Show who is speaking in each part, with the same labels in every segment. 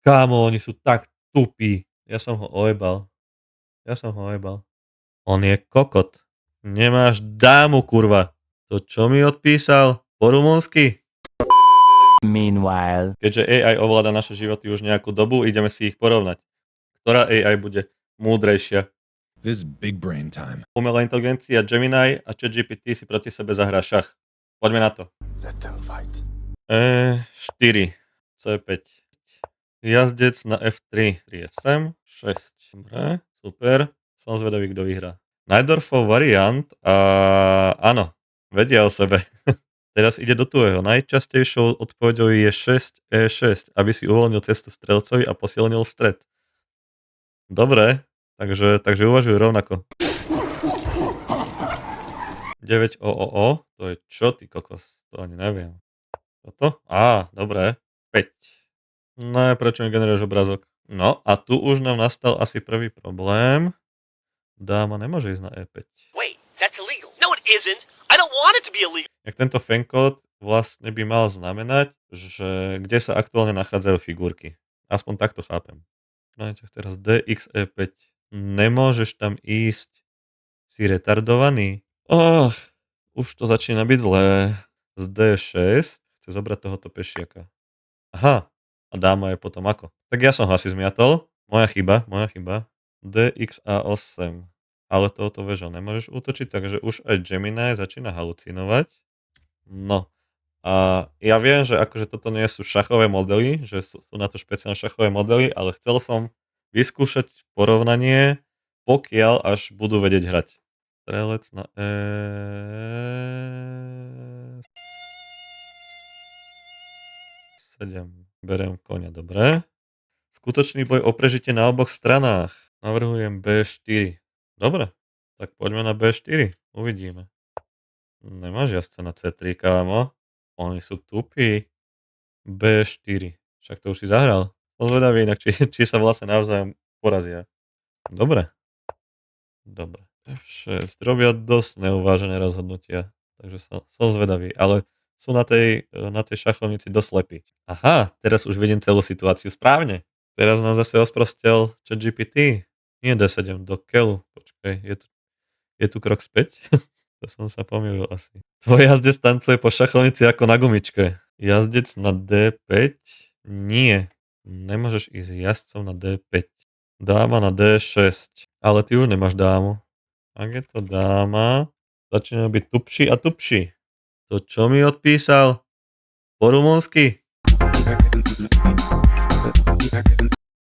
Speaker 1: Kámo, oni sú tak tupí. Ja som ho ojebal. On je kokot. Nemáš dámu, kurva. To čo mi odpísal? Po rumunsky?
Speaker 2: Meanwhile.
Speaker 1: Keďže AI ovláda naše životy už nejakú dobu, ideme si ich porovnať. Ktorá AI bude múdrejšia?
Speaker 3: This is big brain time.
Speaker 1: Umelá inteligencia Gemini a ChatGPT si proti sebe zahrá šach. Poďme na to.
Speaker 4: Let them fight.
Speaker 1: E4, C5. Jazdec na F3. 3 sem, 6. Dobre, super. Som zvedavý, kto vyhrá. Najdorfov variant a áno, vedia o sebe. Teraz ide do tvojho. Najčastejšou odpoveďou je 6 E6, aby si uvoľnil cestu strelcovi a posilnil stred. Dobre, takže uvažuj rovnako. 9 OOO, to je čo ty kokos? To ani neviem. Toto? Á, dobre. 5. No prečo mi generuješ obrázok? No a tu už nám nastal asi prvý problém. Dáma nemôže ísť na E5.
Speaker 5: Wait, that's illegal. No, it isn't. I don't want it to be illegal.
Speaker 1: Jak tento fenkód vlastne by mal znamenať, že kde sa aktuálne nachádzajú figurky. Aspoň takto chápem. No teraz DX E5. Nemôžeš tam ísť. Si retardovaný. Už to začína byť zlé. Z D6 chce zobrať tohoto pešiaka. Aha, a dáma je potom ako? Tak ja som ho asi zmiatol. Moja chyba. DX A8. Ale touto vežou nemôžeš útočiť, takže už aj Gemini začína halucinovať. No. A ja viem, že akože toto nie sú šachové modely, že sú na to špeciálne šachové modely, ale chcel som vyskúšať porovnanie, pokiaľ až budú vedieť hrať. Strelec na E7. Beriem koňa, dobre. Skutočný boj o prežitie na oboch stranách. Navrhujem B4. Dobre, tak poďme na B4. Uvidíme. Nemáš jazdca na C3, kámo. Oni sú tupí. B4. Však to už si zahral. Som zvedavý inak, či sa vlastne navzájom porazia. Dobre. F6. Robia dosť neuvážené rozhodnutia. Takže som zvedavý. Ale sú na tej šachovnici dosť slepí. Aha, teraz už vidím celú situáciu správne. Teraz nám zase osprostel ChatGPT. Nie D7, do keľu. Počkaj, je tu krok späť? To som sa pomýlil asi. Tvoj jazdec tancuje po šachovnici ako na gumičke. Jazdec na D5? Nie. Nemôžeš ísť jazdcom na D5. Dáma na D6. Ale ty už nemáš dámu. Ak je to dáma, začína byť tupší a tupší. To čo mi odpísal? Po rumunsky?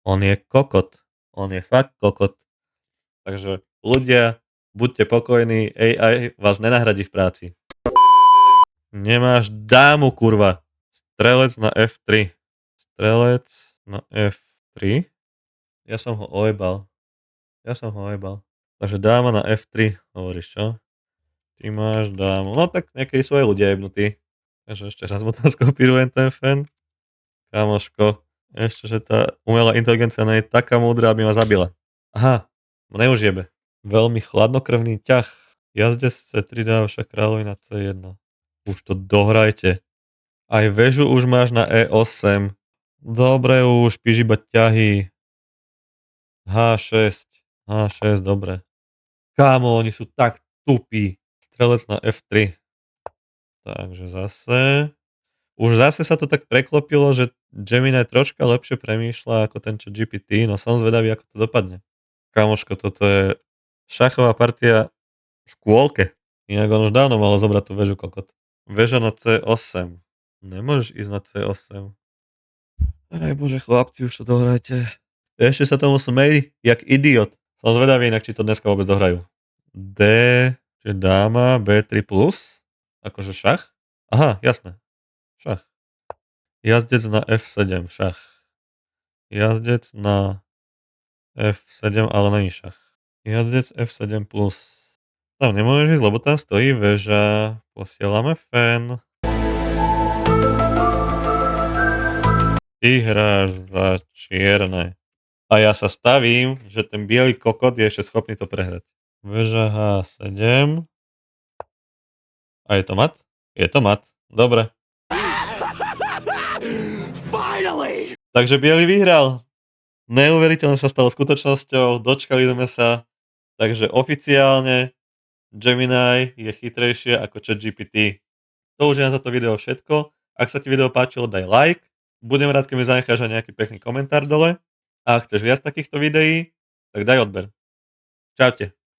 Speaker 1: On je kokot. On je fakt kokot. Takže ľudia, buďte pokojní, AI vás nenahradí v práci. Nemáš dámu, kurva. Strelec na F3. Strelec na F3. Ja som ho ojebal. Takže dáma na F3, hovoríš čo? Ty máš dámu. No tak nejakej svoje ľudia jebnutí. Takže ešte raz mu tam skopírujem ten fen. Kamoško. Ešte, že tá umelá inteligencia nie je taká múdra, aby ma zabila. Aha, mne už jebe. Veľmi chladnokrvný ťah. Jazdec C3 dáva však kráľovina C1. Už to dohrajte. Aj väžu už máš na E8. Dobre už, píš iba ťahy. H6, dobre. Kámo, oni sú tak tupí. Strelec na F3. Takže už zase sa to tak preklopilo, že Gemini troška lepšie premýšľa ako ten ChatGPT, no som zvedavý, ako to dopadne. Kamoško, toto je šachová partia v škôlke. Inak on už dávno mohol zobrať tú väžu kokot. Väža na C8. Nemôžeš ísť na C8. Aj bože, chlapci, už to dohrajte. Ešte sa tomu smej, jak idiot. Som zvedavý inak, či to dneska vôbec dohrajú. D, čiže dáma, B3+, akože šach. Aha, jasné. Šach. Jazdec na F7, šach. Jazdec na F7, ale není šach. Jazdec F7+. Tam nemôžeš ísť, lebo tam stojí väža. Posielame fen. Ty hráš za čierne. A ja sa stavím, že ten biely kokot je ešte schopný to prehrať. Väža H7. A je to mat? Je to mat. Dobre.
Speaker 5: Finally!
Speaker 1: Takže Bielý vyhral. Neuveriteľne sa stalo skutočnosťou, dočkali sme sa. Takže oficiálne Gemini je chytrejšie ako ChatGPT. To už je na toto video všetko. Ak sa ti video páčilo, daj like. Budem rád, keď mi zanecháš aj nejaký pekný komentár dole. A ak chceš viac takýchto videí, tak daj odber. Čaute.